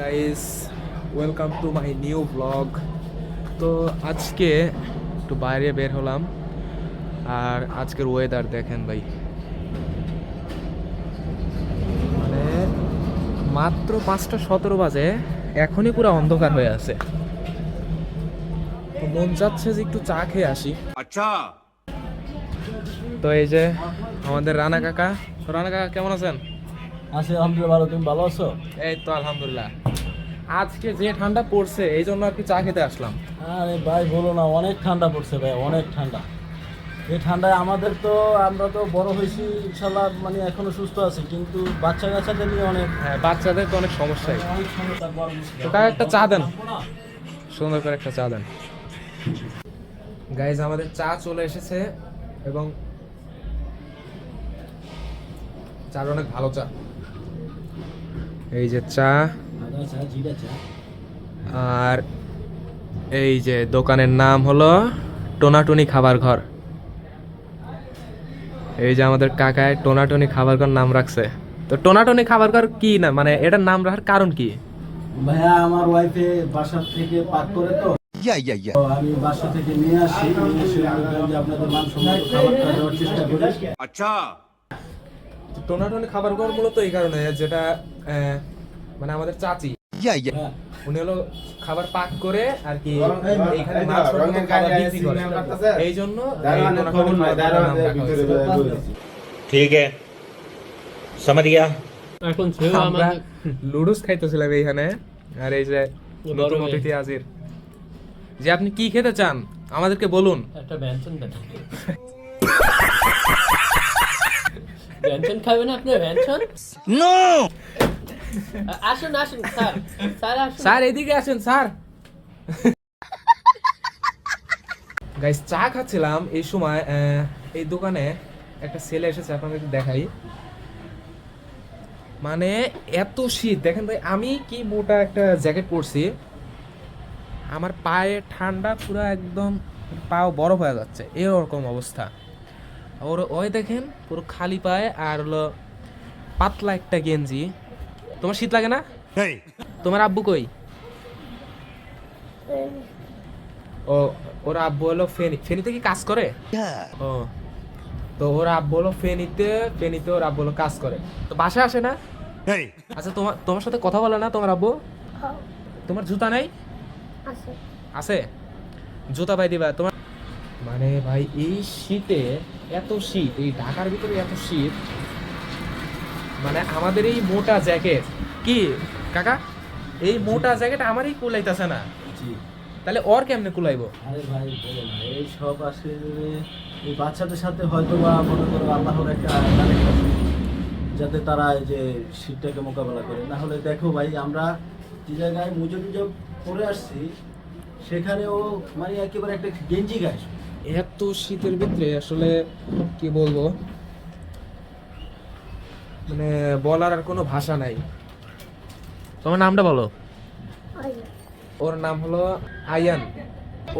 Guys, welcome to my new blog. তো আজকে একটু বাইরে বের হলাম, আর আজকের ওয়েদার দেখেন ভাই, মানে মাত্র 5:17 বাজে, এখনই পুরো অন্ধকার হয়ে আছে। তো মন চাচ্ছে যে একটু চা খেয়ে আসি। আচ্ছা, তো এই যে আমাদের রানা কাকা। তো রানা কাকা কেমন আছেন? আছি আলহামদুলিল্লাহ ভালো। তুমি ভালো আছো? এই তো আলহামদুলিল্লাহ। আজকে যে ঠান্ডা পড়ছে এই জন্য আর কি চা খেতে আসলাম। আরে ভাই বলো না, অনেক ঠান্ডা পড়ছে ভাই, অনেক ঠান্ডা। এই ঠান্ডায় আমাদের তো, আমরা তো বড় হয়েছি ইনশাল্লাহ, মানে এখনো সুস্থ আছি, কিন্তু বাচ্চা কাচ্চাদের নিয়ে অনেক হ্যাঁ, বাচ্চাদের তো অনেক সমস্যাই। অনেক সমস্যা। বড় মুশকিল। তো কাকা একটা চা দেন, সুন্দর করে একটা চা দেন। গাইজ, আমাদের চা চলে এসেছে এবং চার অনেক ভালো চা। এই যে চা, আদা চা, জিরা চা। আর এই যে দোকানের নাম হলো টোনাটুনি খাবার ঘর। এই যে আমাদের কাকায় টোনাটুনি খাবার ঘর নাম রাখছে। তো টোনাটুনি খাবার ঘর কি না, মানে এটার নাম রাখার কারণ কি? ভাইয়া আমার ওয়াইফে বাসা থেকে পাক করে, তো তো আমি বাসা থেকে নিয়ে আসি, নিয়ে এসে বললাম যে আপনাদের মানসম্মত খাবারটা দেওয়ার চেষ্টা করি। আচ্ছা, টোনাটুনি খাবার ঘর মূলত এই কারণে, যেটা মানে আমাদের চাচি, হ্যাঁ। উনি হলো খাবার পাক করে আর কি এইখানে মাছ সহ খাবার বিক্রি করে। এই জন্য এই টোনাটুনি খাবার ঘরের নাম রাখা হয়েছে। ठीक है समझ गया। এখন সেও আমরা আমাদের লুডুস খাইতেছিলাম এইখানে, আর এই যে নতুন মেয়ে। অতিথি হাজির। যে আপনি কি খেতে চান আমাদেরকে বলুন। একটা ব্যঞ্জন দেন। ব্যঞ্জন খাবেন আপনি? ব্যঞ্জন नो আসুন আসুন স্যার, স্যার আসুন। স্যার এদিকে আসেন স্যার। গাইস, চা খাচ্ছিলাম এই সময় এই দোকানে একটা ছেলে এসেছে, আপনাদের দেখাই। মানে এত শীত দেখেন ভাই, আমি কি মোটা একটা জ্যাকেট পরছি, আমার পায়ে ঠান্ডা পুরো একদম, পাও বরফ হয়ে যাচ্ছে এরকম অবস্থা। ওর ওই দেখেন পুরো খালি পায়ে, আর হলো পাতলা একটা গেঞ্জি। তোমার শীত লাগে না? नहीं তোমার আব্বু কই? ও, ওর আব্বু হলো ফেনীতে কি কাজ করে? ও, তো ওর আব্বু হলো ফেনীতে ওর আব্বু হলো কাজ করে, তো বাসায় আসে না। नहीं আচ্ছা, তোমার সাথে কথা বলে না তোমার আব্বু? তোমার জুতা নাই? আছে, জুতা পাই দিবা তোমার। মানে ভাই এই শীতে, এত শীত, এই ঢাকার ভিতরে এত শীত, মানে আমাদের এই মোটা জ্যাকেট, কি কাকা, এই মোটা জ্যাকেট আমারই কুলাইতেছে না, জি। তাহলে ওর কেমনে কুলাইবো? আরে ভাই বলো না, এই সব আসলে এই বাচ্চাদের সাথে হয়তো বা মনে করো আল্লাহর একটা কানেক্ট আছে, যাতে তারা এই যে শীতটাকে মোকাবেলা করে। না হলে দেখো ভাই, আমরা যে জায়গায় মুজো টুজো পরে আসছি, সেখানেও মানে একেবারে একটা গেঞ্জি গায়ে। এত শীতের ভিতরে আসলে কি বলবো, মানে বলার আর কোনো ভাষা নাই। তোমার নামটা বলো। ওর নাম হলো আয়ান।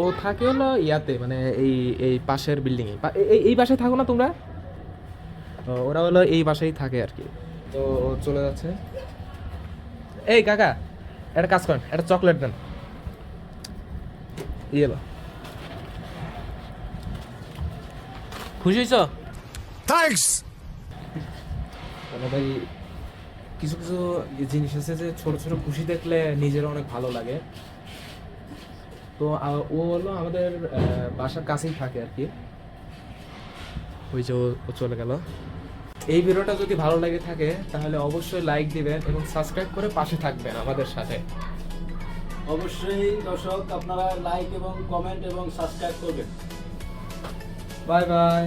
ও থাকে হলো ইয়াতে, মানে এই এই পাশের বিল্ডিং এ, এই বাসায় থাকো না তোমরা? তো ওরা হলো এই বাসায় থাকে আর কি। তো ও চলে যাচ্ছে। এই কাকা, একটা কাজ করেন, একটা চকলেট দেন। ইয়ে লো। খুশি হয়েছ? थैंक्स মানে ভাই, কিছু কিছু জিনিস আছে যে ছোট ছোট খুশি দেখলে নিজের অনেক ভালো লাগে। তো ও হলো আমাদের বাসার কাছেই থাকে আর কি। ওই যে ও চলে গেল। এই ভিডিওটা যদি ভালো লাগে থাকে তাহলে অবশ্যই লাইক দিবেন এবং সাবস্ক্রাইব করে পাশে থাকবেন আমাদের সাথে। অবশ্যই দর্শক, আপনারা লাইক এবং কমেন্ট এবং সাবস্ক্রাইব করবেন। Bye bye.